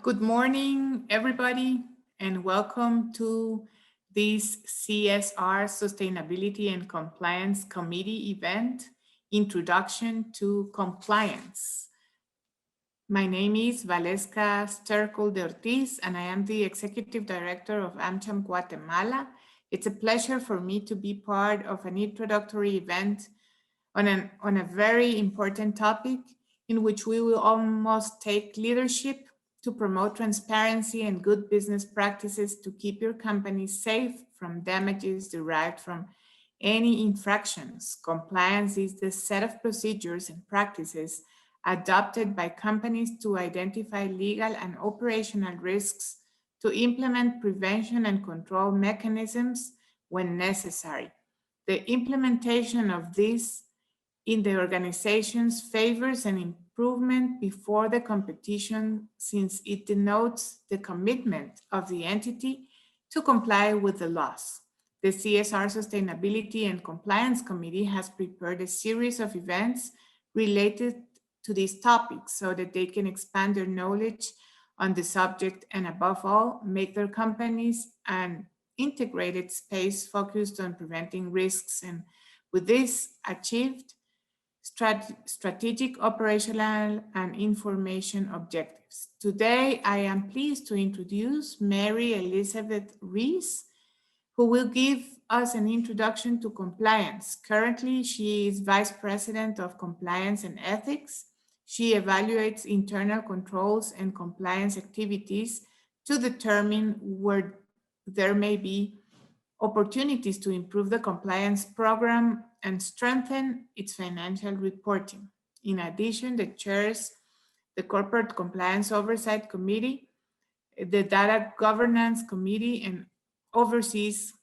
Good morning, everybody, and welcome to this CSR Sustainability and Compliance Committee event, Introduction to Compliance. My name is Valesca Sterkel de Ortiz, and I am the Executive Director of AmCham Guatemala. It's a pleasure for me to be part of an introductory event on a very important topic in which we will almost take leadership to promote transparency and good business practices to keep your company safe from damages derived from any infractions. Compliance is the set of procedures and practices adopted by companies to identify legal and operational risks, to implement prevention and control mechanisms when necessary. The implementation of these in the organization's favors an improvement before the competition since it denotes the commitment of the entity to comply with the laws. The CSR Sustainability and Compliance Committee has prepared a series of events related to these topics so that they can expand their knowledge on the subject and, above all, make their companies an integrated space focused on preventing risks and, with this achieved, strategic, operational, and information objectives. Today, I am pleased to introduce Mary Elizabeth Rees, who will give us an introduction to compliance. Currently, she is Vice President of Compliance and Ethics. She evaluates internal controls and compliance activities to determine where there may be opportunities to improve the compliance program and strengthen its financial reporting. In addition, the chairs the Corporate Compliance Oversight Committee, the Data Governance Committee, and oversees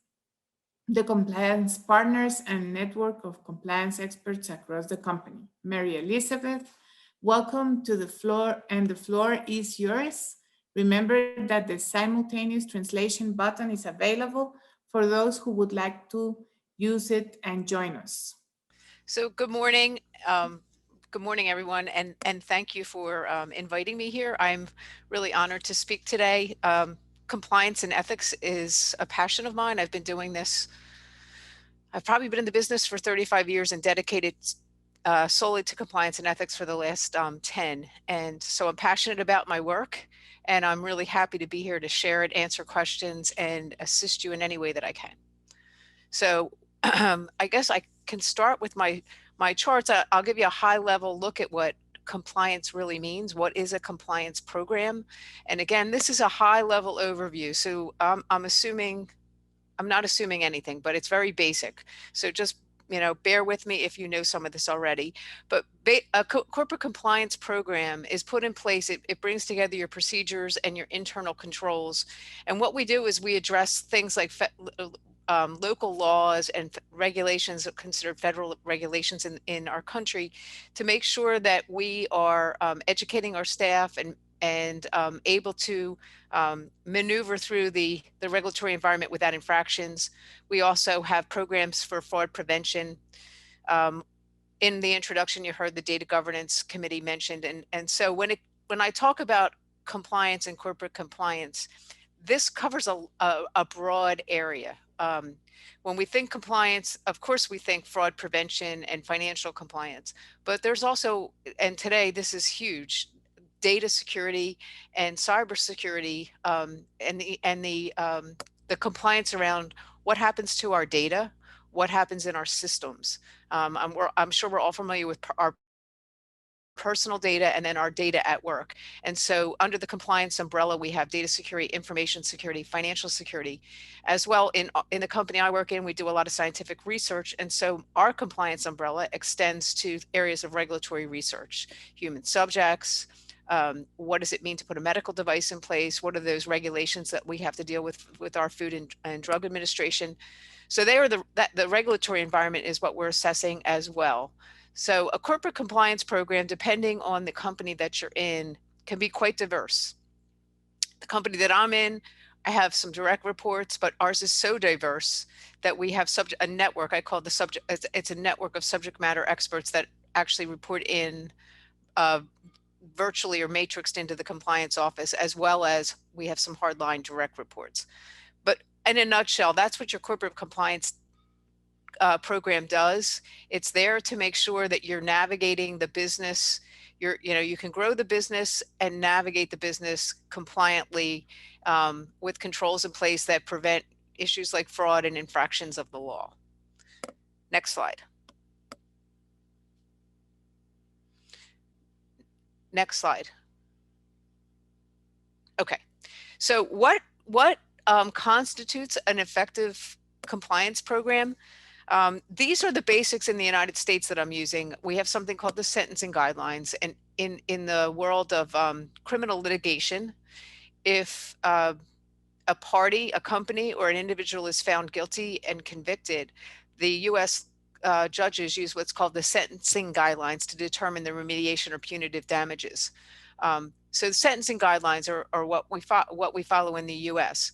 the compliance partners and network of compliance experts across the company. Mary Elizabeth, welcome to the floor, and the floor is yours. Remember that the simultaneous translation button is available for those who would like to use it and join us. So good morning. Good morning, everyone, and thank you for inviting me here. I'm really honored to speak today. Compliance and ethics is a passion of mine. I've been doing this. I've probably been in the business for 35 years and dedicated solely to compliance and ethics for the last 10. And so I'm passionate about my work, and I'm really happy to be here to share it, answer questions, and assist you in any way that I can. So I guess I can start with my charts. I'll give you a high level look at what compliance really means. What is a compliance program? And again, this is a high level overview. So I'm not assuming anything, but it's very basic. So just, bear with me if you know some of this already. But a corporate compliance program is put in place. It brings together your procedures and your internal controls. And what we do is we address things like local laws and regulations considered federal regulations in our country to make sure that we are educating our staff and able to maneuver through the regulatory environment without infractions. We also have programs for fraud prevention. In the introduction, you heard the Data Governance Committee mentioned. And so when I talk about compliance and corporate compliance, this covers a broad area. When we think compliance, of course, we think fraud prevention and financial compliance, but there's also, and today this is huge, data security and cybersecurity, and the compliance around what happens to our data, what happens in our systems. I'm sure we're all familiar with our personal data and then our data at work. And so under the compliance umbrella, we have data security, information security, financial security. As well, in the company I work in, we do a lot of scientific research. And so our compliance umbrella extends to areas of regulatory research, human subjects. What does it mean to put a medical device in place? What are those regulations that we have to deal with our Food and Drug Administration? So they are the regulatory environment is what we're assessing as well. So a corporate compliance program, depending on the company that you're in, can be quite diverse. The company that I'm in, I have some direct reports, but ours is so diverse that we have a network. I call it's a network of subject matter experts that actually report in virtually are matrixed into the compliance office, as well as we have some hardline direct reports. But in a nutshell, that's what your corporate compliance program does. It's there to make sure that you're navigating the business. You can grow the business and navigate the business compliantly with controls in place that prevent issues like fraud and infractions of the law. Next slide. Next slide. Okay, so what constitutes an effective compliance program? These are the basics in the United States that I'm using. We have something called the sentencing guidelines, and in the world of criminal litigation, if a party, a company, or an individual is found guilty and convicted, the U.S. Judges use what's called the sentencing guidelines to determine the remediation or punitive damages. So the sentencing guidelines are what we follow in the U.S.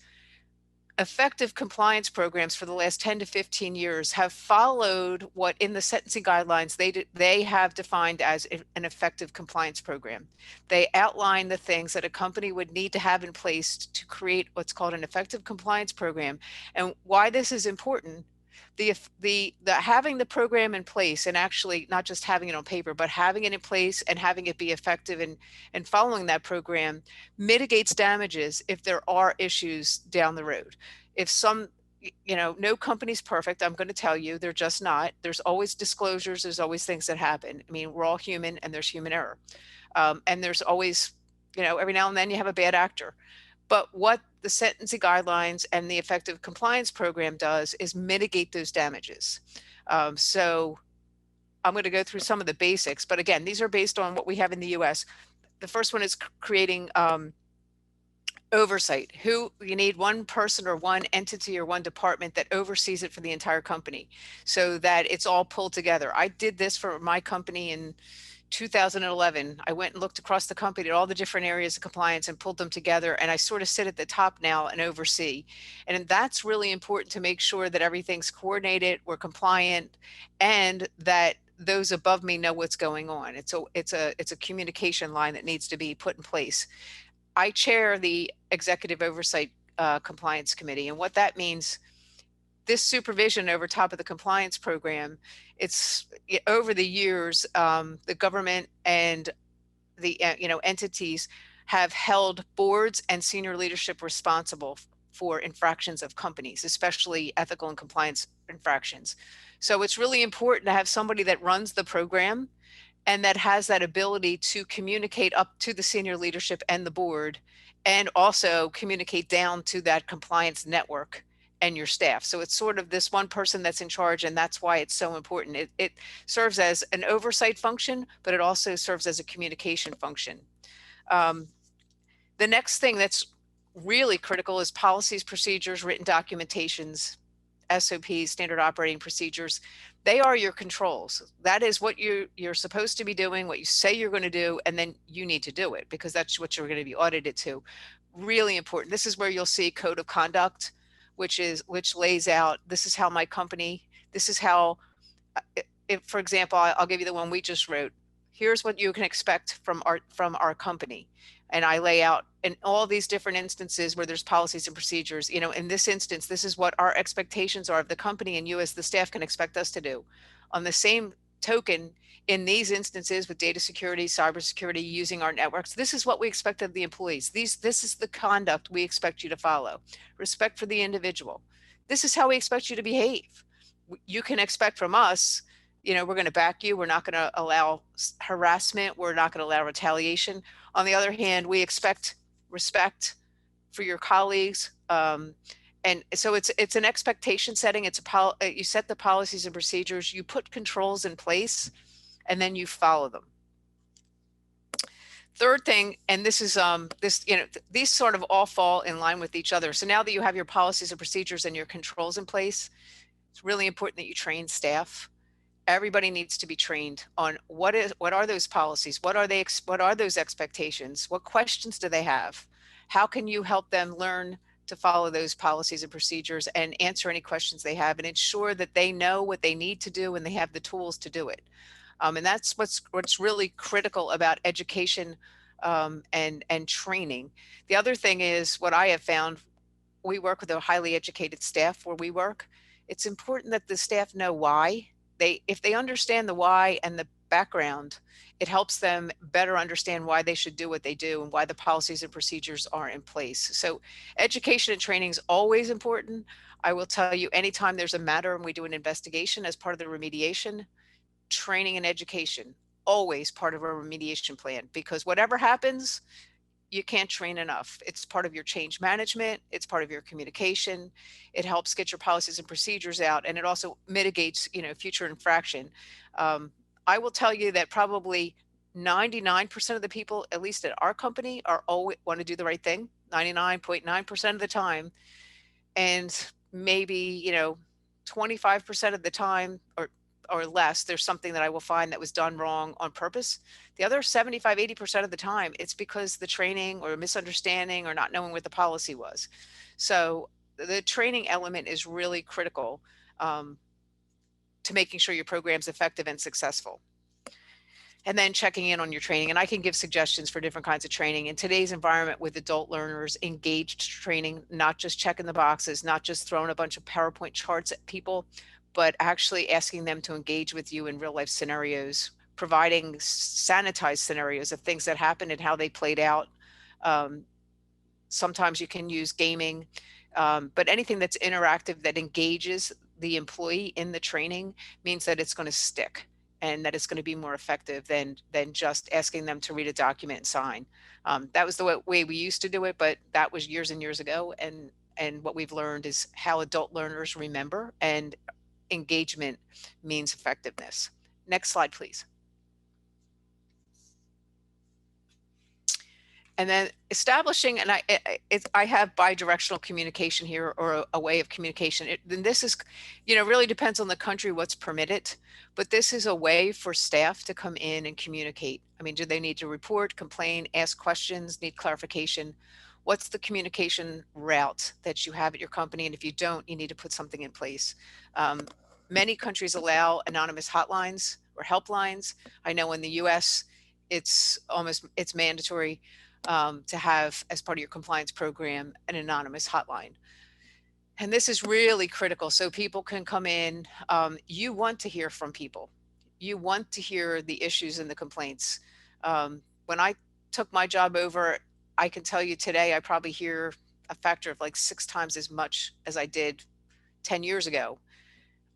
Effective compliance programs for the last 10 to 15 years have followed what in the sentencing guidelines they have defined as an effective compliance program. They outline the things that a company would need to have in place to create what's called an effective compliance program. And why this is important, the having the program in place, and actually not just having it on paper, but having it in place and having it be effective and following that program mitigates damages if there are issues down the road. If no company's perfect, I'm going to tell you, they're just not. There's always disclosures, there's always things that happen. I mean, we're all human, and there's human error. And there's always, every now and then you have a bad actor. But what the sentencing guidelines and the effective compliance program does is mitigate those damages. So I'm going to go through some of the basics, but again, these are based on what we have in the US. The first one is creating oversight. You need one person or one entity or one department that oversees it for the entire company so that it's all pulled together. I did this for my company in 2011. I went and looked across the company at all the different areas of compliance and pulled them together. And I sort of sit at the top now and oversee. And that's really important to make sure that everything's coordinated, we're compliant, and that those above me know what's going on. It's a communication line that needs to be put in place. I chair the Executive Oversight Compliance Committee. And what that means, this supervision over top of the compliance program, it's over the years, the government and the entities have held boards and senior leadership responsible for infractions of companies, especially ethical and compliance infractions. So it's really important to have somebody that runs the program and that has that ability to communicate up to the senior leadership and the board, and also communicate down to that compliance network and your staff. So it's sort of this one person that's in charge, and that's why it's so important. It serves as an oversight function, but it also serves as a communication function. The next thing that's really critical is policies, procedures, written documentations, SOPs, standard operating procedures. They are your controls. That is what you're supposed to be doing, what you say you're going to do, and then you need to do it because that's what you're going to be audited to. Really important. This is where you'll see code of conduct, which lays out, this is how my company, this is how, for example, I'll give you the one we just wrote. Here's what you can expect from our company. And I lay out in all these different instances where there's policies and procedures, in this instance, this is what our expectations are of the company and you as the staff can expect us to do. On the same token, in these instances with data security, cybersecurity, using our networks, this is what we expect of the employees. This is the conduct we expect you to follow. Respect for the individual. This is how we expect you to behave. You can expect from us, we're going to back you. We're not going to allow harassment. We're not going to allow retaliation. On the other hand, we expect respect for your colleagues. And so it's an expectation setting. You set the policies and procedures, you put controls in place, and then you follow them. Third thing, and this is these sort of all fall in line with each other. So now that you have your policies and procedures and your controls in place, it's really important that you train staff. Everybody needs to be trained on what are those policies? What are those expectations? What questions do they have? How can you help them learn to follow those policies and procedures and answer any questions they have and ensure that they know what they need to do and they have the tools to do it? And that's what's really critical about education and training. The other thing is what I have found, we work with a highly educated staff where we work. It's important that the staff know why. If they understand the why and the background, it helps them better understand why they should do what they do and why the policies and procedures are in place. So education and training is always important. I will tell you, anytime there's a matter and we do an investigation as part of the remediation, training and education, always part of our remediation plan, because whatever happens, you can't train enough. It's part of your change management. It's part of your communication. It helps get your policies and procedures out, and it also mitigates, future infraction. Um, I will tell you that probably 99% of the people, at least at our company, are always want to do the right thing. 99.9% of the time, and maybe 25% of the time or less, there's something that I will find that was done wrong on purpose. The other 75-80% of the time, it's because the training or misunderstanding or not knowing what the policy was. So the training element is really critical um, to making sure your program's effective and successful. And then checking in on your training. And I can give suggestions for different kinds of training. In today's environment with adult learners, engaged training, not just checking the boxes, not just throwing a bunch of PowerPoint charts at people, but actually asking them to engage with you in real life scenarios, providing sanitized scenarios of things that happened and how they played out. Sometimes you can use gaming, but anything that's interactive that engages the employee in the training means that it's going to stick and that it's going to be more effective than just asking them to read a document and sign. That was the way we used to do it, but that was years and years ago. And what we've learned is how adult learners remember, and engagement means effectiveness. Next slide, please. And then establishing, and I have bi-directional communication here, or a way of communication. Then this is, really depends on the country what's permitted, but this is a way for staff to come in and communicate. I mean, do they need to report, complain, ask questions, need clarification? What's the communication route that you have at your company? And if you don't, you need to put something in place. Many countries allow anonymous hotlines or helplines. I know in the US, it's mandatory to have, as part of your compliance program, an anonymous hotline. And this is really critical so people can come in. You want to hear from people. You want to hear the issues and the complaints. When I took my job over, I can tell you today, I probably hear a factor of like 6 times as much as I did 10 years ago.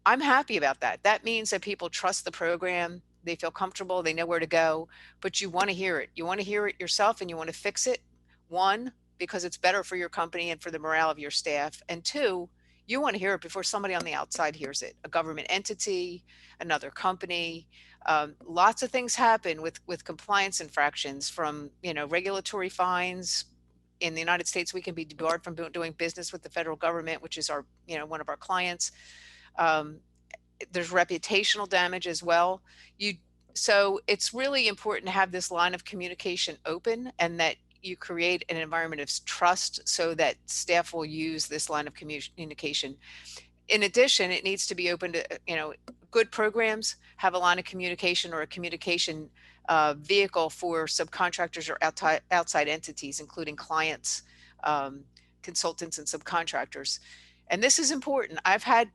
I'm happy about that. That means that people trust the program. They feel comfortable. They know where to go, but you want to hear it. You want to hear it yourself, and you want to fix it. One, because it's better for your company and for the morale of your staff. And two, you want to hear it before somebody on the outside hears it, a government entity, another company. Lots of things happen with compliance infractions, from, regulatory fines. In the United States, we can be debarred from doing business with the federal government, which is our, one of our clients. There's reputational damage as well. So it's really important to have this line of communication open, and that you create an environment of trust so that staff will use this line of communication. In addition, it needs to be open to, good programs have a line of communication or a communication vehicle for subcontractors or outside entities, including clients, consultants, and subcontractors. And this is important. I've had,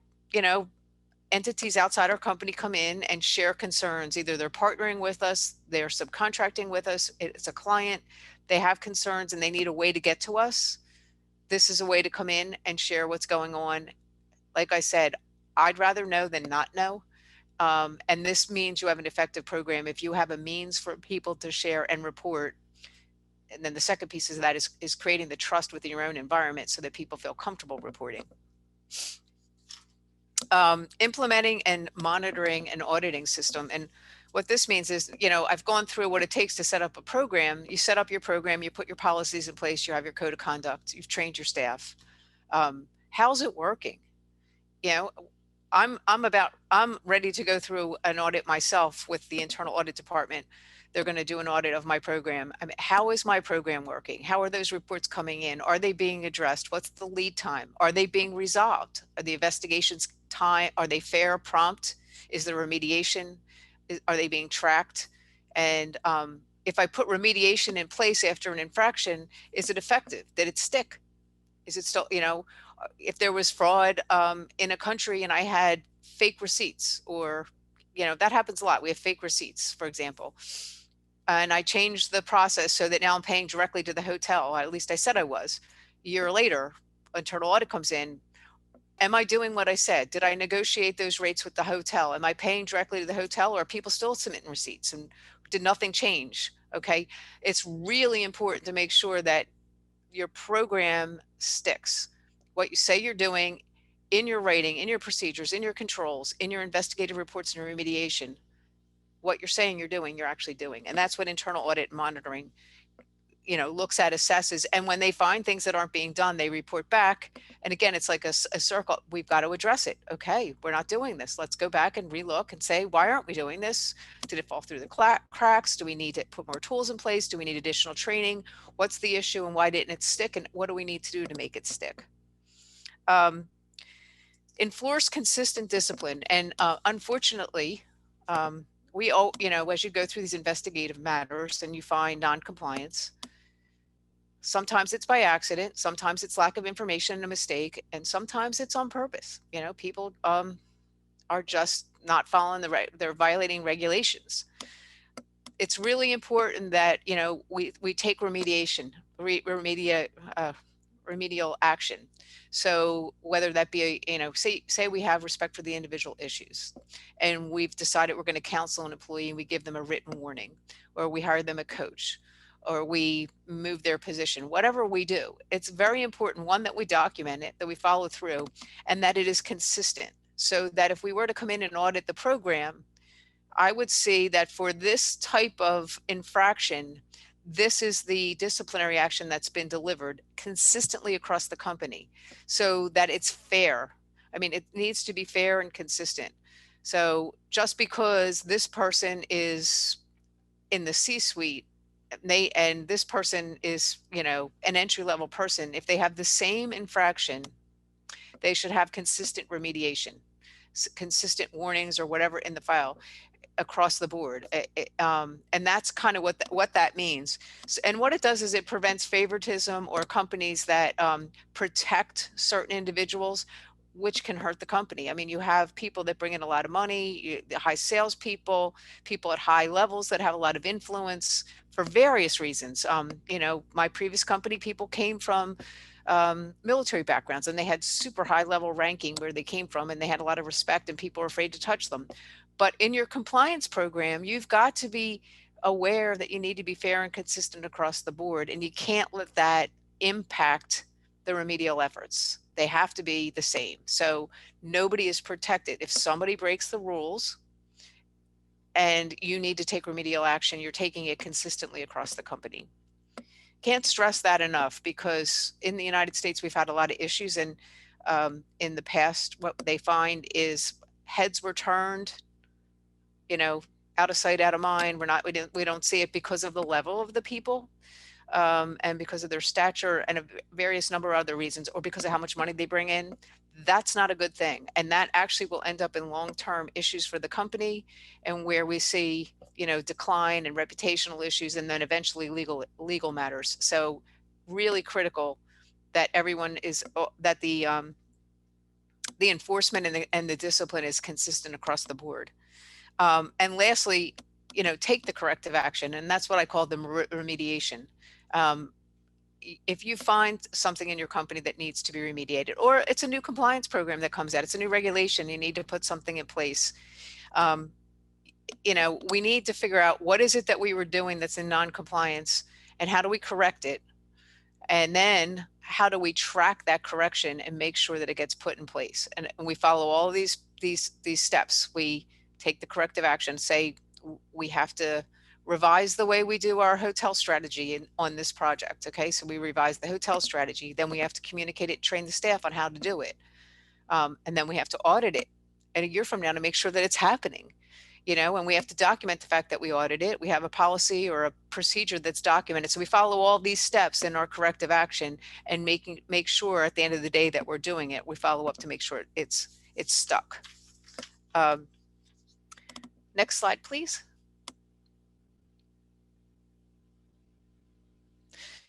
entities outside our company come in and share concerns. Either they're partnering with us, they're subcontracting with us, it's a client, they have concerns and they need a way to get to us. This is a way to come in and share what's going on. Like I said, I'd rather know than not know. And this means you have an effective program if you have a means for people to share and report. And then the second piece of that is creating the trust within your own environment so that people feel comfortable reporting. Implementing and monitoring an auditing system. And what this means is, I've gone through what it takes to set up a program. You set up your program, you put your policies in place, you have your code of conduct, you've trained your staff. How's it working? I'm ready to go through an audit myself with the internal audit department. They're going to do an audit of my program. I mean, how is my program working? How are those reports coming in? Are they being addressed? What's the lead time? Are they being resolved? Are the investigations time? Are they fair, prompt? Is there remediation? Are they being tracked? And if I put remediation in place after an infraction, is it effective? Did it stick? Is it still, if there was fraud in a country and I had fake receipts, or, that happens a lot. We have fake receipts, for example. And I changed the process so that now I'm paying directly to the hotel. At least I said I was. A year later, internal audit comes in. Am I doing what I said? Did I negotiate those rates with the hotel? Am I paying directly to the hotel, or are people still submitting receipts? And did nothing change? Okay. It's really important to make sure that your program sticks. What you say you're doing in your writing, in your procedures, in your controls, in your investigative reports and remediation, what you're saying you're doing, you're actually doing. And that's what internal audit monitoring, looks at, assesses. And when they find things that aren't being done, they report back. And again, it's like a circle. We've got to address it. Okay, we're not doing this. Let's go back and relook and say, why aren't we doing this? Did it fall through the cracks? Do we need to put more tools in place? Do we need additional training? What's the issue and why didn't it stick? And what do we need to do to make it stick? Enforce consistent discipline. And unfortunately, we all, as you go through these investigative matters and you find non-compliance, sometimes it's by accident, sometimes it's lack of information and a mistake, and sometimes it's on purpose. People are just not following they're violating regulations. It's really important that we take remedial action. So whether that be say we have respect for the individual issues, and we've decided we're going to counsel an employee and we give them a written warning, or we hire them a coach, or we move their position, whatever we do, it's very important, one, that we document it, that we follow through, and that it is consistent. So that if we were to come in and audit the program, I would see that for this type of infraction, this is the disciplinary action that's been delivered consistently across the company, so that it's fair. I mean, it needs to be fair and consistent. So just because this person is in the C-suite, and this person is, an entry-level person, if they have the same infraction, they should have consistent remediation, consistent warnings, or whatever in the file across the board. And that's kind of what that means. And what it does is it prevents favoritism, or companies that protect certain individuals, which can hurt the company. I mean, you have people that bring in a lot of money, high salespeople, people at high levels that have a lot of influence for various reasons. My previous company, people came from military backgrounds, and they had super high level ranking where they came from, and they had a lot of respect, and people were afraid to touch them. But in your compliance program, you've got to be aware that you need to be fair and consistent across the board, and you can't let that impact the remedial efforts. They have to be the same. So nobody is protected. If somebody breaks the rules and you need to take remedial action, you're taking it consistently across the company. Can't stress that enough, because in the United States, we've had a lot of issues. And in the past, what they find is heads were turned, out of sight, out of mind. We don't see it because of the level of the people, and because of their stature, and a various number of other reasons, or because of how much money they bring in. That's not a good thing. And that actually will end up in long-term issues for the company, and where we see, decline and reputational issues, and then eventually legal matters. So really critical that everyone is, that the enforcement and the discipline is consistent across the board. And lastly, take the corrective action. And that's what I call the remediation. If you find something in your company that needs to be remediated, or it's a new compliance program that comes out, it's a new regulation, you need to put something in place. We need to figure out what is it that we were doing that's in non-compliance, and how do we correct it? And then how do we track that correction and make sure that it gets put in place? And we follow all of these steps. We take the corrective action, say we have to revise the way we do our hotel strategy on this project. Okay, so we revise the hotel strategy, then we have to communicate it, train the staff on how to do it. And then we have to audit it a year from now to make sure that it's happening. And we have to document the fact that we audited it. We have a policy or a procedure that's documented. So we follow all these steps in our corrective action, and make sure at the end of the day that we're doing it. We follow up to make sure it's stuck. Next slide, please.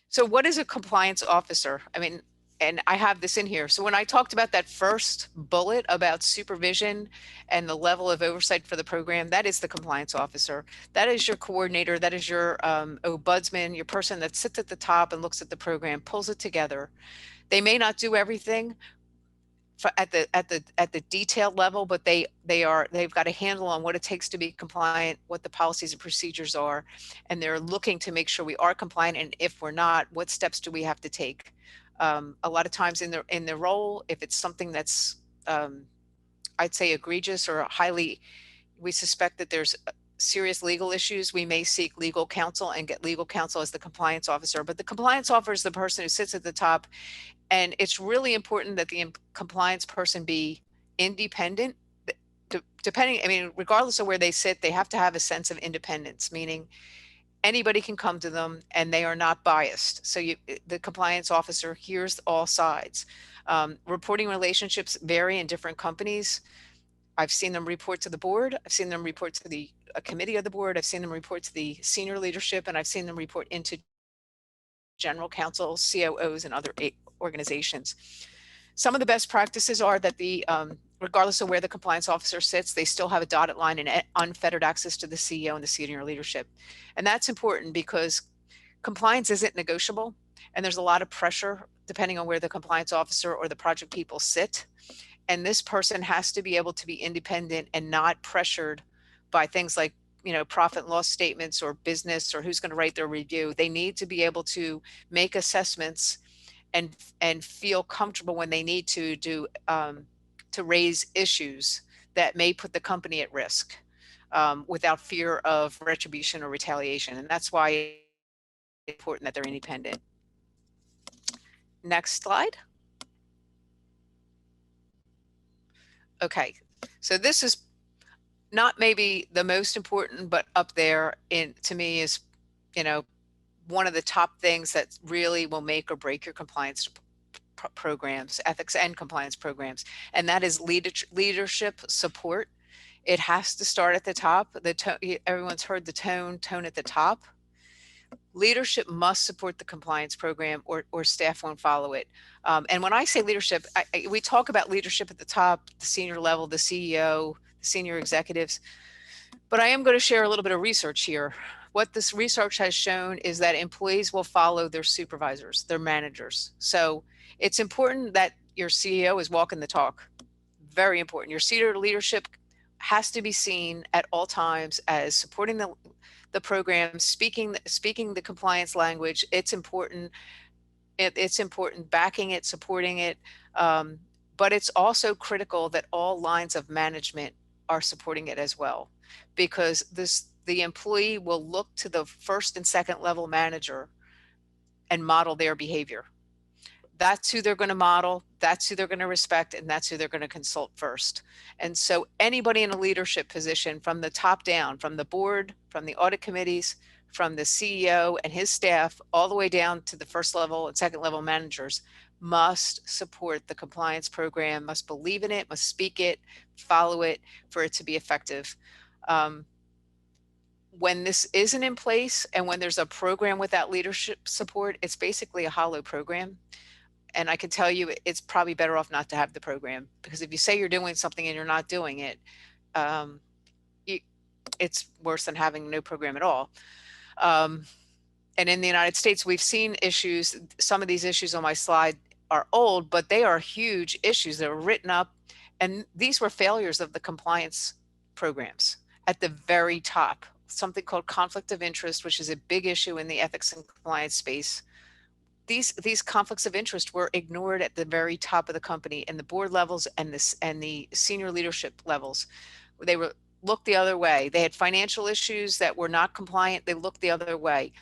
So what is a compliance officer? I mean, and I have this in here. So when I talked about that first bullet about supervision and the level of oversight for the program, that is the compliance officer. That is your coordinator. That is your ombudsman, your person that sits at the top and looks at the program, pulls it together. They may not do everything at the detailed level, but they've got a handle on what it takes to be compliant, what the policies and procedures are, and they're looking to make sure we are compliant. And if we're not, what steps do we have to take? A lot of times in the role, if it's something that's I'd say egregious or highly, we suspect that there's serious legal issues, we may seek legal counsel and get legal counsel as the compliance officer. But the compliance officer is the person who sits at the top, and it's really important that the compliance person be independent. Depending, I mean, regardless of where they sit, they have to have a sense of independence, meaning anybody can come to them and they are not biased. So the compliance officer hears all sides. Reporting relationships vary in different companies. I've seen them report to the board. I've seen them report to the committee of the board. I've seen them report to the senior leadership, and I've seen them report into general counsel, COOs, and other organizations. Some of the best practices are that regardless of where the compliance officer sits, they still have a dotted line and unfettered access to the CEO and the senior leadership. And that's important because compliance isn't negotiable, and there's a lot of pressure depending on where the compliance officer or the project people sit. And this person has to be able to be independent and not pressured by things like, profit and loss statements or business or who's going to write their review. They need to be able to make assessments and feel comfortable when they need to do to raise issues that may put the company at risk without fear of retribution or retaliation. And that's why it's important that they're independent. Next slide. Okay, so this is not maybe the most important, but up there to me is, one of the top things that really will make or break your compliance programs, ethics and compliance programs, and that is leadership support. It has to start at the top. Everyone's heard the tone at the top. Leadership must support the compliance program or staff won't follow it. And when I say leadership, we talk about leadership at the top, the senior level, the CEO, the senior executives, but I am going to share a little bit of research here. What this research has shown is that employees will follow their supervisors, their managers. So it's important that your CEO is walking the talk. Very important. Your senior leadership has to be seen at all times as supporting the program, speaking the compliance language. It's important. It's important backing it, supporting it. But it's also critical that all lines of management are supporting it as well, because the employee will look to the first and second level manager and model their behavior. That's who they're going to model, that's who they're going to respect, and that's who they're going to consult first. And so anybody in a leadership position from the top down, from the board, from the audit committees, from the CEO and his staff, all the way down to the first level and second level managers, must support the compliance program, must believe in it, must speak it, follow it for it to be effective. When this isn't in place and when there's a program without leadership support, it's basically a hollow program. And I can tell you, it's probably better off not to have the program, because if you say you're doing something and you're not doing it, it's worse than having no program at all. And in the United States, we've seen issues. Some of these issues on my slide are old, but they are huge issues that were written up. And these were failures of the compliance programs at the very top. Something called conflict of interest, which is a big issue in the ethics and compliance space. These conflicts of interest were ignored at the very top of the company, and the board levels and the senior leadership levels. They were looked the other way. They had financial issues that were not compliant. They looked the other way.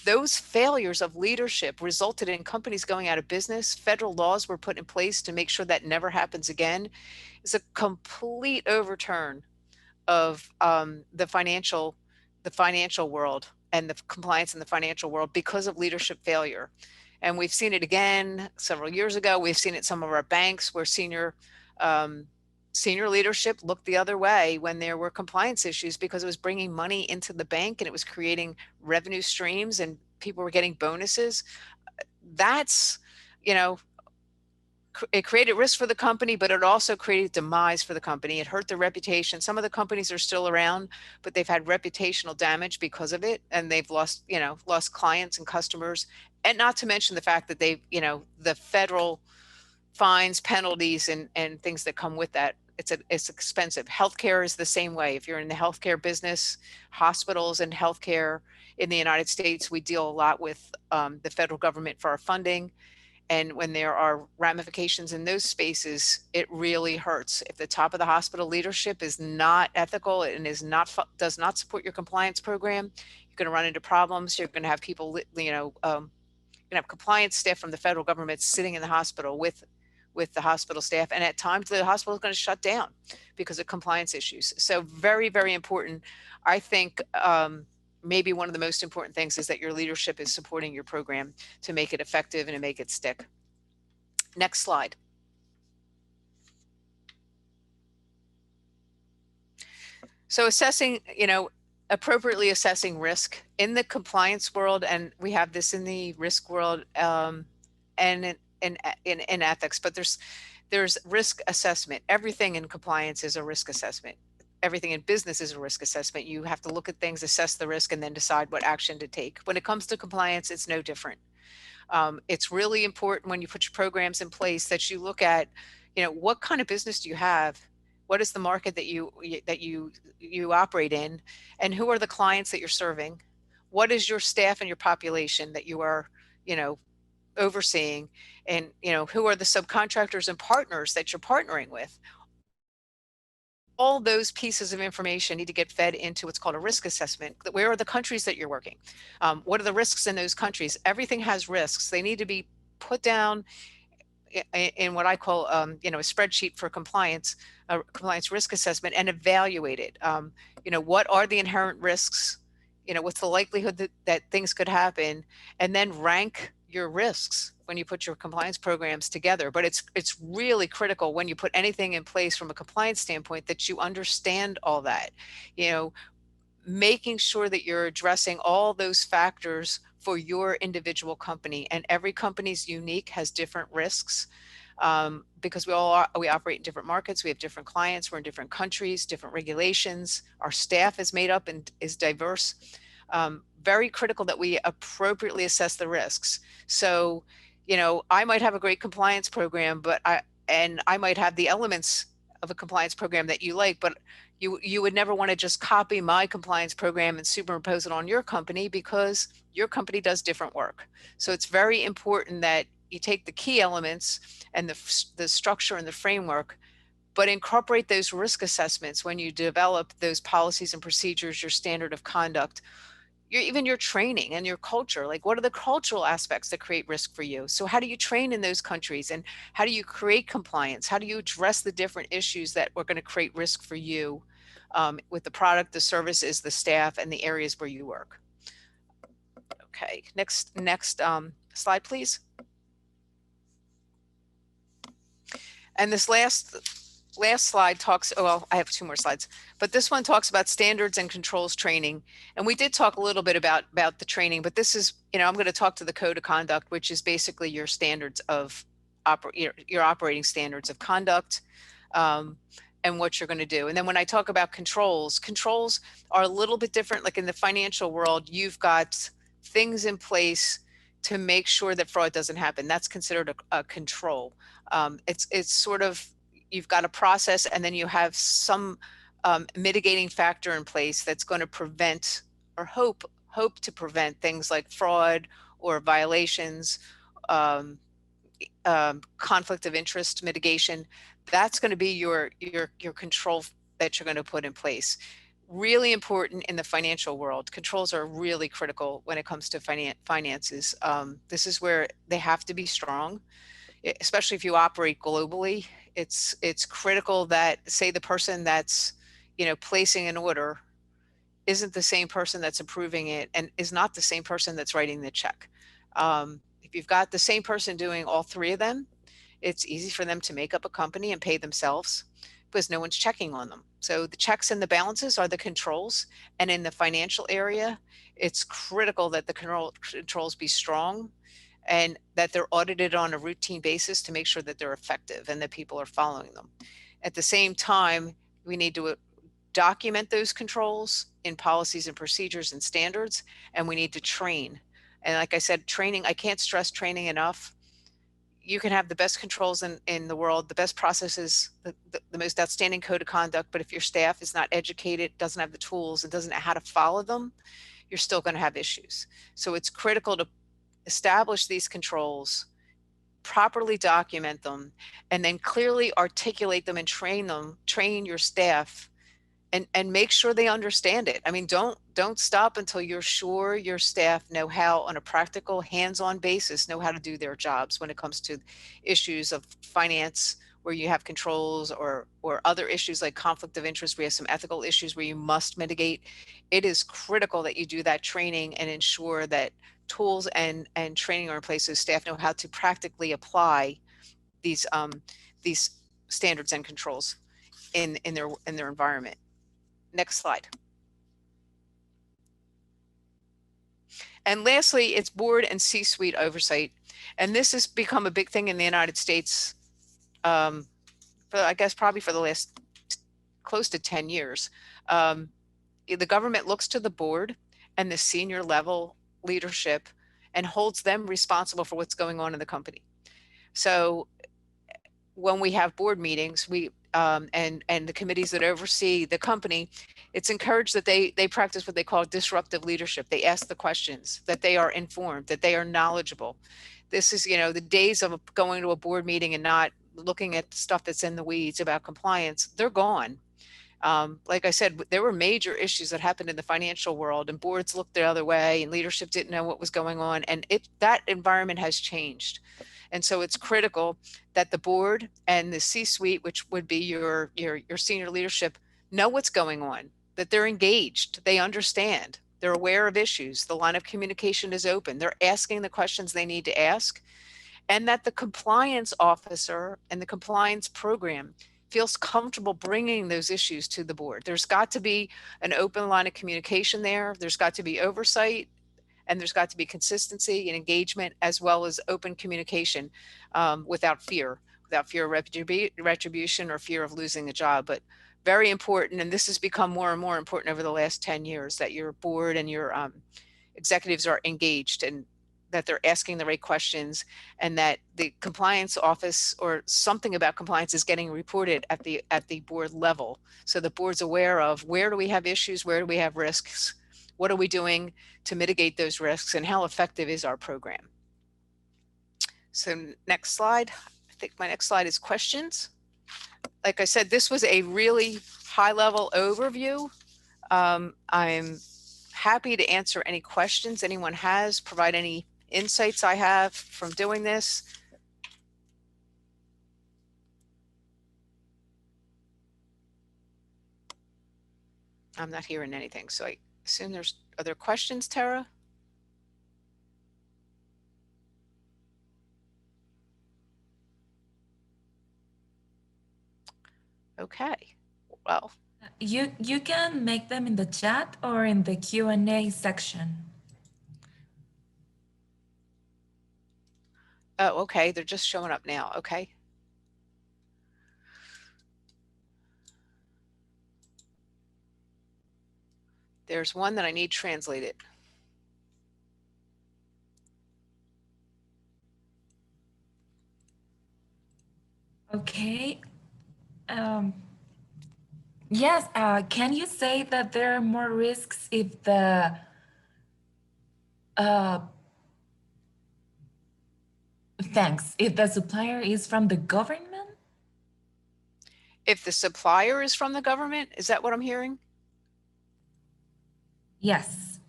Those failures of leadership resulted in companies going out of business. Federal laws were put in place to make sure that never happens again. It's a complete overturn of the financial world and the compliance in the financial world because of leadership failure. And we've seen it again several years ago. We've seen it in some of our banks where senior senior leadership looked the other way when there were compliance issues because it was bringing money into the bank and it was creating revenue streams and people were getting bonuses. That's, you know, it created risk for the company, but it also created demise for the company. It hurt their reputation. Some of the companies are still around, but they've had reputational damage because of it. And they've lost, lost clients and customers. And not to mention the fact that they, the federal fines, penalties, and things that come with that. It's expensive. Healthcare is the same way. If you're in the healthcare business, hospitals and healthcare in the United States, we deal a lot with the federal government for our funding. And when there are ramifications in those spaces, it really hurts. If the top of the hospital leadership is not ethical and does not support your compliance program, you're going to run into problems. You're going to have people, you're going to have compliance staff from the federal government sitting in the hospital with the hospital staff. And at times the hospital is going to shut down because of compliance issues. So very, very important. I think maybe one of the most important things is that your leadership is supporting your program to make it effective and to make it stick. Next slide. So assessing, appropriately assessing risk in the compliance world, and we have this in the risk world and in ethics, but there's risk assessment. Everything in compliance is a risk assessment. Everything in business is a risk assessment. You have to look at things, assess the risk, and then decide what action to take. When it comes to compliance, it's no different. It's really important when you put your programs in place that you look at, what kind of business do you have? What is the market that you operate in, and who are the clients that you're serving? What is your staff and your population that you are, overseeing, and who are the subcontractors and partners that you're partnering with? All those pieces of information need to get fed into what's called a risk assessment. Where are the countries that you're working? What are the risks in those countries? Everything has risks. They need to be put down in what I call, a spreadsheet for compliance, compliance risk assessment, and evaluated. What are the inherent risks? What's the likelihood that things could happen? And then rank your risks when you put your compliance programs together. But it's really critical when you put anything in place from a compliance standpoint that you understand all that, making sure that you're addressing all those factors for your individual company. And every company's unique, has different risks, because we operate in different markets. We have different clients. We're in different countries, different regulations. Our staff is made up and is diverse. Very critical that we appropriately assess the risks. So, I might have a great compliance program, but I might have the elements of a compliance program that you like, but you would never want to just copy my compliance program and superimpose it on your company, because your company does different work. So it's very important that you take the key elements and the structure and the framework, but incorporate those risk assessments when you develop those policies and procedures, your standard of conduct, even your training and your culture. Like, what are the cultural aspects that create risk for you? So how do you train in those countries, and how do you create compliance? How do you address the different issues that are going to create risk for you with the product, the services, the staff, and the areas where you work? Okay, next slide, please. And this last slide talks, well, I have 2 more slides, but this one talks about standards and controls training. And we did talk a little bit about the training, but this is, I'm going to talk to the code of conduct, which is basically your standards of your operating standards of conduct, and what you're going to do. And then when I talk about controls are a little bit different. Like in the financial world, you've got things in place to make sure that fraud doesn't happen. That's considered a control. It's sort of, you've got a process, and then you have some mitigating factor in place that's going to prevent, or hope to prevent, things like fraud or violations, conflict of interest mitigation. That's going to be your control that you're going to put in place. Really important in the financial world. Controls are really critical when it comes to finances. This is where they have to be strong, especially if you operate globally. It's critical that, say, the person that's placing an order isn't the same person that's approving it, and is not the same person that's writing the check. If you've got the same person doing all 3 of them, it's easy for them to make up a company and pay themselves. because no one's checking on them. So the checks and the balances are the controls. And in the financial area, it's critical that the controls be strong and that they're audited on a routine basis to make sure that they're effective and that people are following them. At the same time, we need to document those controls in policies and procedures and standards, and we need to train. And like I said, training, I can't stress training enough. You can have the best controls in the world, the best processes, the most outstanding code of conduct, but if your staff is not educated, doesn't have the tools, and doesn't know how to follow them, you're still going to have issues. So it's critical to establish these controls, properly document them, and then clearly articulate them and train your staff and make sure they understand it. I mean, don't stop until you're sure your staff know how, on a practical, hands-on basis, know how to do their jobs when it comes to issues of finance, where you have controls, or other issues like conflict of interest, where you have some ethical issues where you must mitigate. It is critical that you do that training and ensure that tools and training are in place so staff know how to practically apply these standards and controls in their environment. Next slide. And lastly, it's board and C-suite oversight. And this has become a big thing in the United States, for, I guess, probably for the last close to 10 years. The government looks to the board and the senior level leadership and holds them responsible for what's going on in the company. So when we have board meetings, we and the committees that oversee the company, it's encouraged that they practice what they call disruptive leadership. They ask the questions, that they are informed, that they are knowledgeable. This is, the days of going to a board meeting and not looking at stuff that's in the weeds about compliance, they're gone. Like I said, there were major issues that happened in the financial world, and boards looked the other way, and leadership didn't know what was going on, and that environment has changed. And so it's critical that the board and the C-suite, which would be your senior leadership, know what's going on, that they're engaged, they understand, they're aware of issues, the line of communication is open, they're asking the questions they need to ask, and that the compliance officer and the compliance program feels comfortable bringing those issues to the board. There's got to be an open line of communication there. There's got to be oversight, and there's got to be consistency and engagement, as well as open communication, without fear of retribution or fear of losing the job. But very important, and this has become more and more important over the last 10 years, that your board and your executives are engaged, and that they're asking the right questions, and that the compliance office or something about compliance is getting reported at the board level. So the board's aware of, where do we have issues, where do we have risks, what are we doing to mitigate those risks, and how effective is our program? So next slide. I think my next slide is questions. Like I said, this was a really high-level overview. I'm happy to answer any questions anyone has, provide any insights I have from doing this. I'm not hearing anything, so I assume are there questions, Tara? Okay, well. You can make them in the chat or in the Q&A section. Oh, okay, they're just showing up now, okay. There's one that I need translated. Okay. Yes, can you say that there are more risks if the if the supplier is from the government? If the supplier is from the government, is that what I'm hearing? Yes,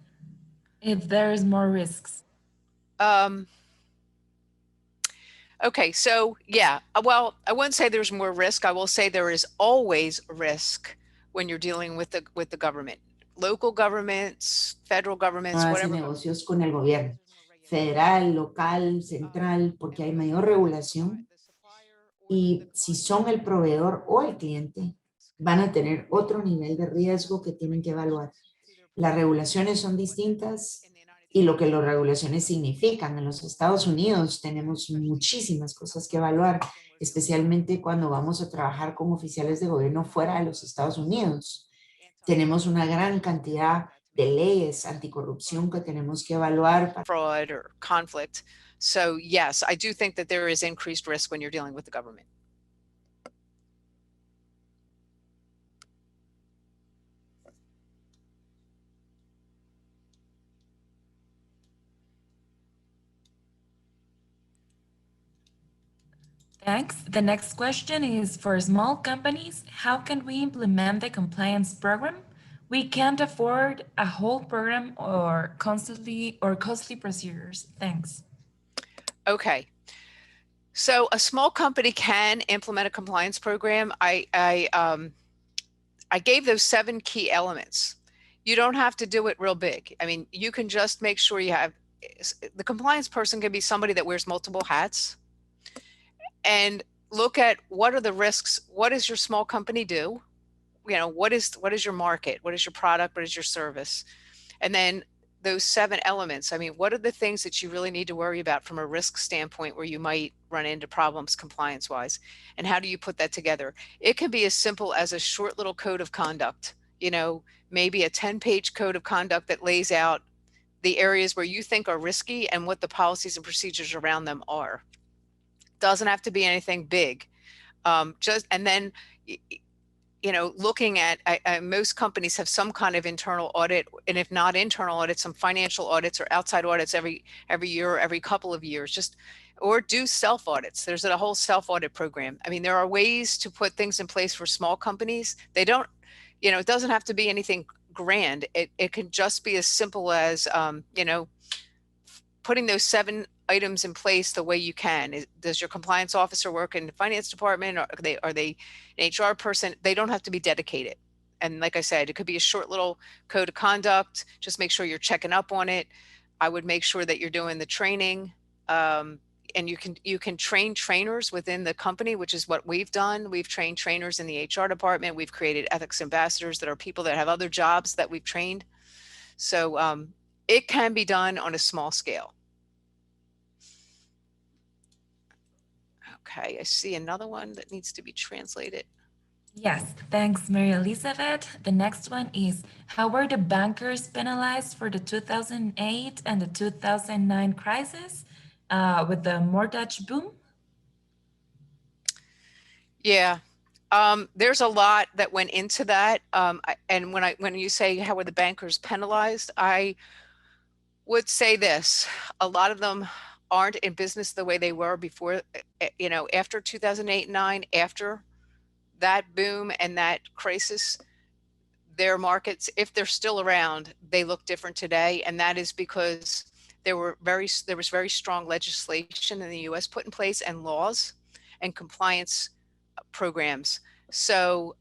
if there is more risks. Okay, so yeah, well, I wouldn't say there's more risk. I will say there is always risk when you're dealing with the government, local governments, federal governments, whatever. Negocios con el gobierno, federal, local, central, porque hay mayor regulación. Y si son el proveedor o el cliente, van a tener otro nivel de riesgo que tienen que evaluar. Las regulaciones son distintas y lo que las regulaciones significan. En los Estados Unidos tenemos muchísimas cosas que evaluar, especialmente cuando vamos a trabajar con oficiales de gobierno fuera de los Estados Unidos. Tenemos una gran cantidad de leyes anticorrupción que tenemos que evaluar. Fraud or conflict. So yes, I do think that there is increased risk when you're dealing with the government. Thanks. The next question is for small companies. How can we implement the compliance program? We can't afford a whole program or costly procedures. Thanks. Okay. So a small company can implement a compliance program. I gave those 7 key elements. You don't have to do it real big. I mean, you can just make sure you have, the compliance person can be somebody that wears multiple hats, and look at what are the risks. What does your small company do? You know, what is your market? What is your product? What is your service? And then those 7 elements. I mean, what are the things that you really need to worry about from a risk standpoint where you might run into problems compliance wise? And how do you put that together? It can be as simple as a short little code of conduct, you know, maybe a 10-page code of conduct that lays out the areas where you think are risky and what the policies and procedures around them are. Doesn't have to be anything big. And then, you know, looking at most companies have some kind of internal audit, and if not internal audit, some financial audits or outside audits every year or every couple of years, or do self audits. There's a whole self audit program. I mean, there are ways to put things in place for small companies. They don't, you know, it doesn't have to be anything grand. It can just be as simple as, you know, putting those 7 items in place the way you can. Does your compliance officer work in the finance department, or are they an HR person? They don't have to be dedicated. And like I said, it could be a short little code of conduct. Just make sure you're checking up on it. I would make sure that you're doing the training. And you can train trainers within the company, which is what we've done. We've trained trainers in the HR department. We've created ethics ambassadors that are people that have other jobs that we've trained. So it can be done on a small scale. Okay, I see another one that needs to be translated. Yes, thanks, Mary Elizabeth. The next one is, how were the bankers penalized for the 2008 and the 2009 crisis with the mortgage boom? Yeah, there's a lot that went into that. And when you say how were the bankers penalized, I would say this: a lot of them aren't in business the way they were before, you know, after 2008 and 9, after that boom and that crisis. Their markets, if they're still around, they look different today. And that is because there was very strong legislation in the US put in place, and laws and compliance programs. So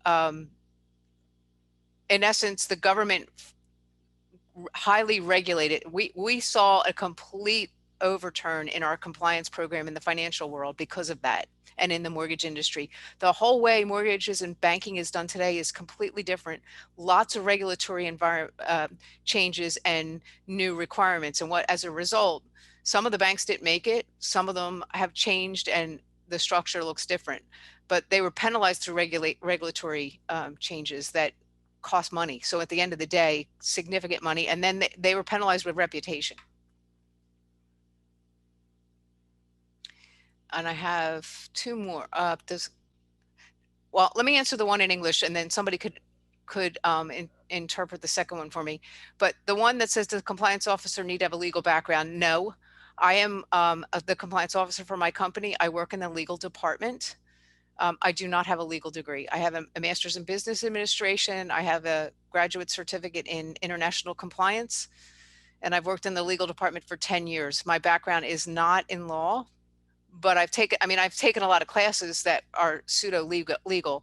in essence, the government highly regulated. We saw a complete overturn in our compliance program in the financial world because of that, and in the mortgage industry. The whole way mortgages and banking is done today is completely different. Lots of regulatory changes and new requirements. And as a result, some of the banks didn't make it. Some of them have changed and the structure looks different, but they were penalized through regulatory changes that cost money. So at the end of the day, significant money. And then they were penalized with reputation. And I have 2 more. Well, let me answer the one in English, and then somebody could interpret the second one for me. But the one that says, does the compliance officer need to have a legal background? No, I am the compliance officer for my company. I work in the legal department. I do not have a legal degree. I have a master's in business administration. I have a graduate certificate in international compliance, and I've worked in the legal department for 10 years. My background is not in law, but I've taken a lot of classes that are pseudo legal,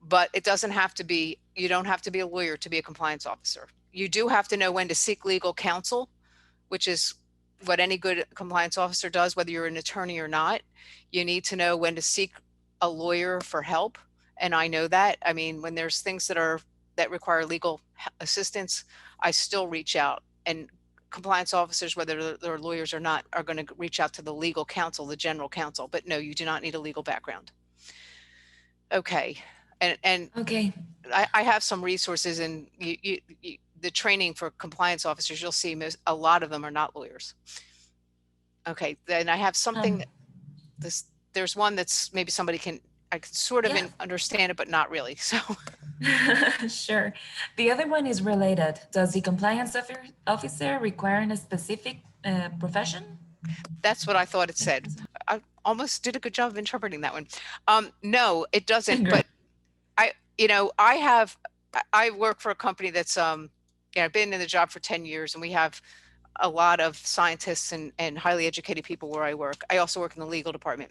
but it doesn't have to be, you don't have to be a lawyer to be a compliance officer. You do have to know when to seek legal counsel, which is what any good compliance officer does, whether you're an attorney or not, you need to know when to seek a lawyer for help. And I know that. I mean, when there's things that require legal assistance, I still reach out. And compliance officers, whether they're lawyers or not, are going to reach out to the legal counsel, the general counsel. But no, you do not need a legal background. Okay. And Okay. I have some resources, and the training for compliance officers, you'll see a lot of them are not lawyers. Okay, then I have something. There's one that's maybe I can sort of understand it, but not really. So sure. The other one is related. Does the compliance officer require a specific profession? That's what I thought it said. I almost did a good job of interpreting that one. No, it doesn't. But I work for a company that's I've been in the job for 10 years, and we have a lot of scientists and highly educated people where I work. I also work in the legal department.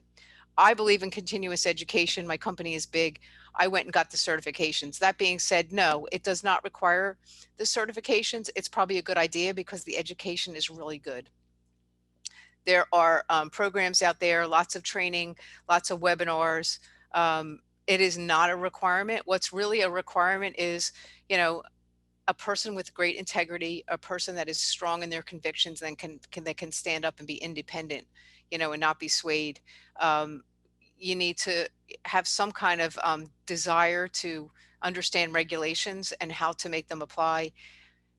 I believe in continuous education. My company is big. I went and got the certifications. That being said, no, it does not require the certifications. It's probably a good idea because the education is really good. There are programs out there, lots of training, lots of webinars. It is not a requirement. What's really a requirement is, a person with great integrity, a person that is strong in their convictions, and that can stand up and be independent, and not be swayed. You need to have some kind of desire to understand regulations and how to make them apply.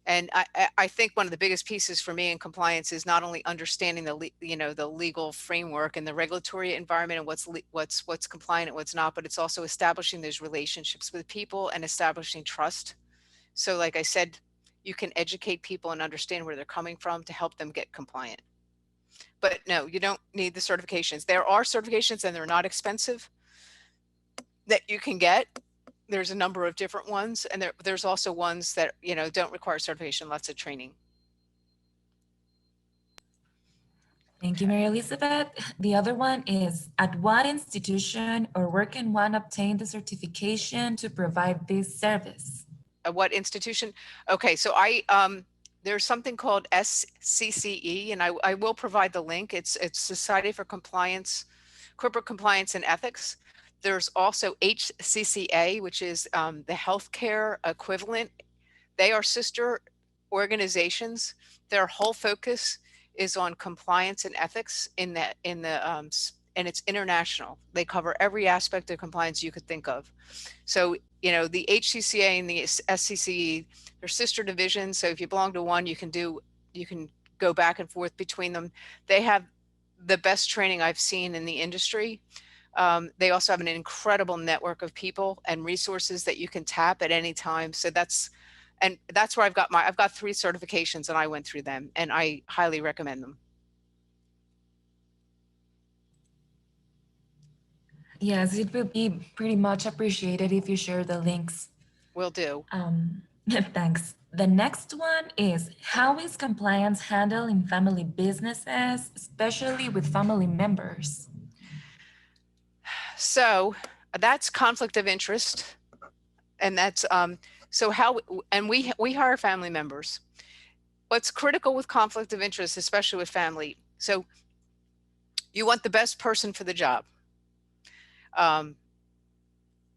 And I think one of the biggest pieces for me in compliance is not only understanding the legal framework and the regulatory environment and what's compliant and what's not, but it's also establishing those relationships with people and establishing trust. So like I said, you can educate people and understand where they're coming from to help them get compliant. But no, you don't need the certifications. There are certifications, and they're not expensive, that you can get. There's a number of different ones, and there's also ones that don't require certification, lots of training. Thank you, Mary Elizabeth. The other one is, at what institution or where can one obtain the certification to provide this service? At what institution? Okay, so there's something called SCCE, and I will provide the link. It's Society for Corporate Compliance and Ethics. There's also HCCA, which is the healthcare equivalent. They are sister organizations. Their whole focus is on compliance and ethics and it's international. They cover every aspect of compliance you could think of. So, the HCCA and the SCCE, they're sister divisions. So if you belong to one, you can go back and forth between them. They have the best training I've seen in the industry. They also have an incredible network of people and resources that you can tap at any time. So that's where I've got 3 certifications, and I went through them, and I highly recommend them. Yes, it will be pretty much appreciated if you share the links. Will do. Thanks. The next one is, how is compliance handled in family businesses, especially with family members? So that's conflict of interest. And that's, we hire family members. What's critical with conflict of interest, especially with family, so you want the best person for the job.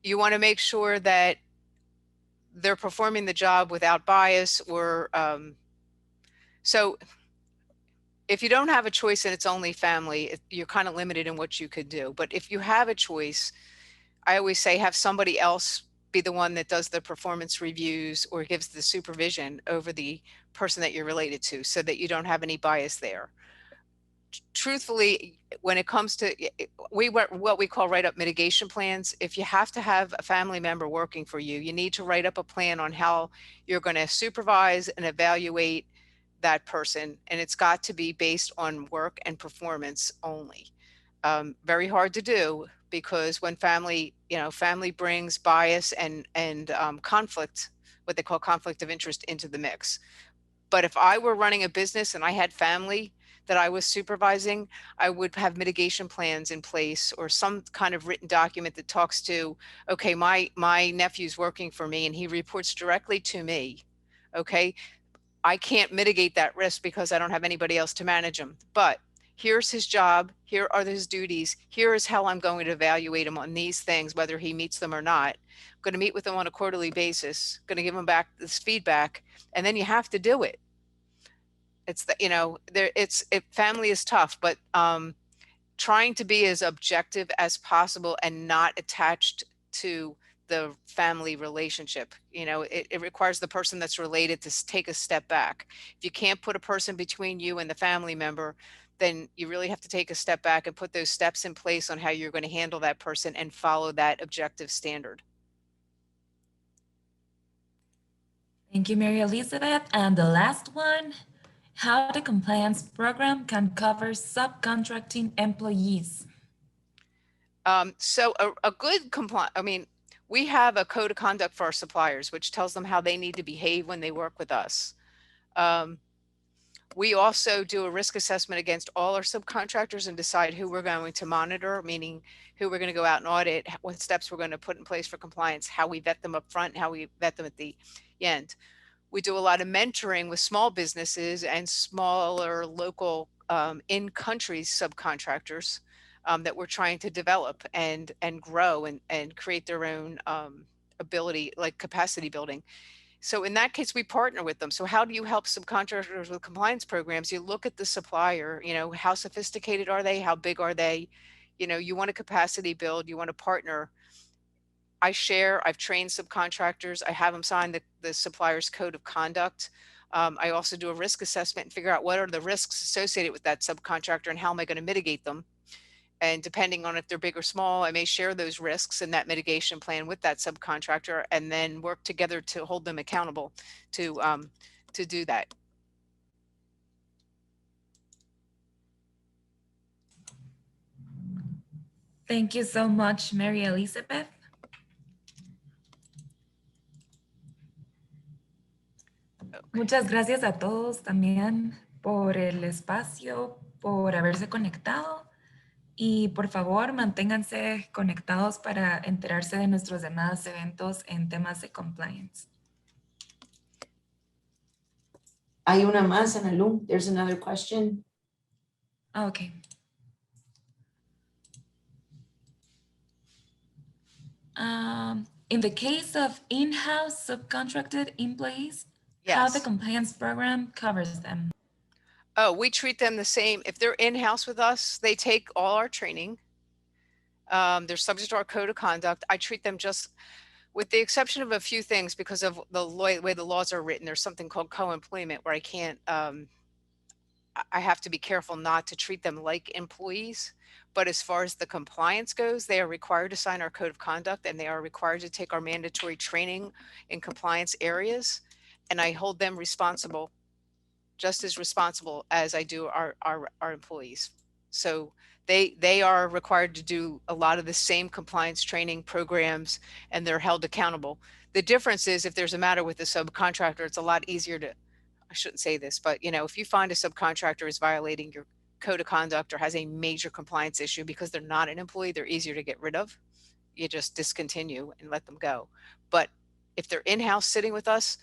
You want to make sure that they're performing the job without bias or, so if you don't have a choice and it's only family, you're kind of limited in what you could do. But if you have a choice, I always say have somebody else be the one that does the performance reviews or gives the supervision over the person that you're related to, so that you don't have any bias there. Truthfully, when it comes to what we call write-up mitigation plans, if you have to have a family member working for you, you need to write up a plan on how you're going to supervise and evaluate that person. And it's got to be based on work and performance only. Very hard to do, because when family brings bias and conflict, what they call conflict of interest, into the mix. But if I were running a business and I had family that I was supervising, I would have mitigation plans in place, or some kind of written document that talks to, okay, my nephew's working for me and he reports directly to me. Okay, I can't mitigate that risk because I don't have anybody else to manage them. But here's his job. Here are his duties. Here is how I'm going to evaluate him on these things, whether he meets them or not. I'm going to meet with him on a quarterly basis, going to give him back this feedback, and then you have to do it. It's the, you know, there family is tough, but trying to be as objective as possible and not attached to the family relationship. You know, it requires the person that's related to take a step back. If you can't put a person between you and the family member, then you really have to take a step back and put those steps in place on how you're going to handle that person and follow that objective standard. Thank you, Mary Elizabeth. And the last one, how the compliance program can cover subcontracting employees. So a good compliance, I mean, we have a code of conduct for our suppliers, which tells them how they need to behave when they work with us. We also do a risk assessment against all our subcontractors and decide who we're going to monitor, meaning who we're going to go out and audit, what steps we're going to put in place for compliance, how we vet them up front, how we vet them at the end. We do a lot of mentoring with small businesses and smaller local in-country subcontractors that we're trying to develop and grow and create their own ability, like capacity building. So in that case, we partner with them. So how do you help subcontractors with compliance programs? You look at the supplier, you know, how sophisticated are they? How big are they? You know, you want a capacity build, you want to partner. I've trained subcontractors. I have them sign the supplier's code of conduct. I also do a risk assessment and figure out what are the risks associated with that subcontractor and how am I going to mitigate them? And depending on if they're big or small, I may share those risks and that mitigation plan with that subcontractor and then work together to hold them accountable to do that. Thank you so much, Mary Elizabeth. Okay. Muchas gracias a todos también por el espacio, por haberse conectado. Y por favor, manténganse conectados para enterarse de nuestros demás eventos en temas de compliance. Hay una más, Analu. There's another question. Okay. In the case of in-house subcontracted employees, how the Yes. compliance program covers them? Oh, we treat them the same. If they're in-house with us, they take all our training. They're subject to our code of conduct. I treat them just with the exception of a few things because of the way the laws are written. There's something called co-employment where I can't, I have to be careful not to treat them like employees. But as far as the compliance goes, they are required to sign our code of conduct and they are required to take our mandatory training in compliance areas. And I hold them responsible, just as responsible as I do our employees. So they are required to do a lot of the same compliance training programs and they're held accountable. The difference is if there's a matter with the subcontractor, it's a lot easier to, I shouldn't say this, but you know, if you find a subcontractor is violating your code of conduct or has a major compliance issue because they're not an employee, they're easier to get rid of. You just discontinue and let them go. But if they're in-house sitting with us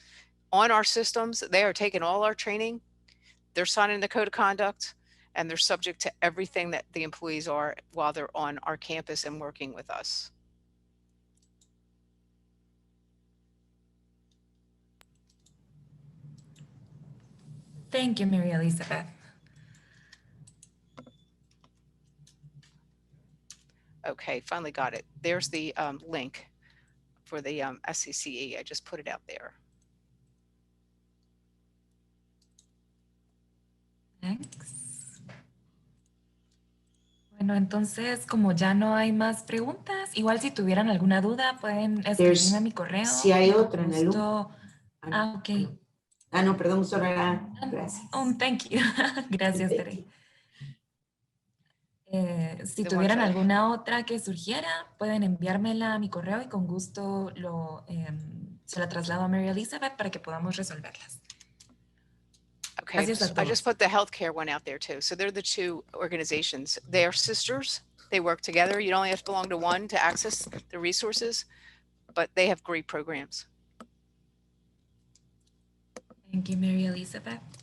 on our systems, they are taking all our training, they're signing the code of conduct, and they're subject to everything that the employees are while they're on our campus and working with us. Thank you, Mary Elizabeth. Okay, finally got it. There's the link for the SCCE. I just put it out there. Thanks. Bueno, entonces, como ya no hay más preguntas, igual si tuvieran alguna duda, pueden escribirme a mi correo. Si hay otra, Analu. Ok. Ah, no, perdón, solo era. Gracias. Thank you. Gracias, Thank Tere. Si The tuvieran ones that- alguna otra que surgiera, pueden enviármela a mi correo y con gusto se la traslado a Mary Elizabeth para que podamos resolverlas. Okay, Gracias a I just todos. put the healthcare one out there too. So they're the two organizations. They are sisters. They work together. You only have to belong to one to access the resources, but they have great programs. Thank you, Mary Elizabeth.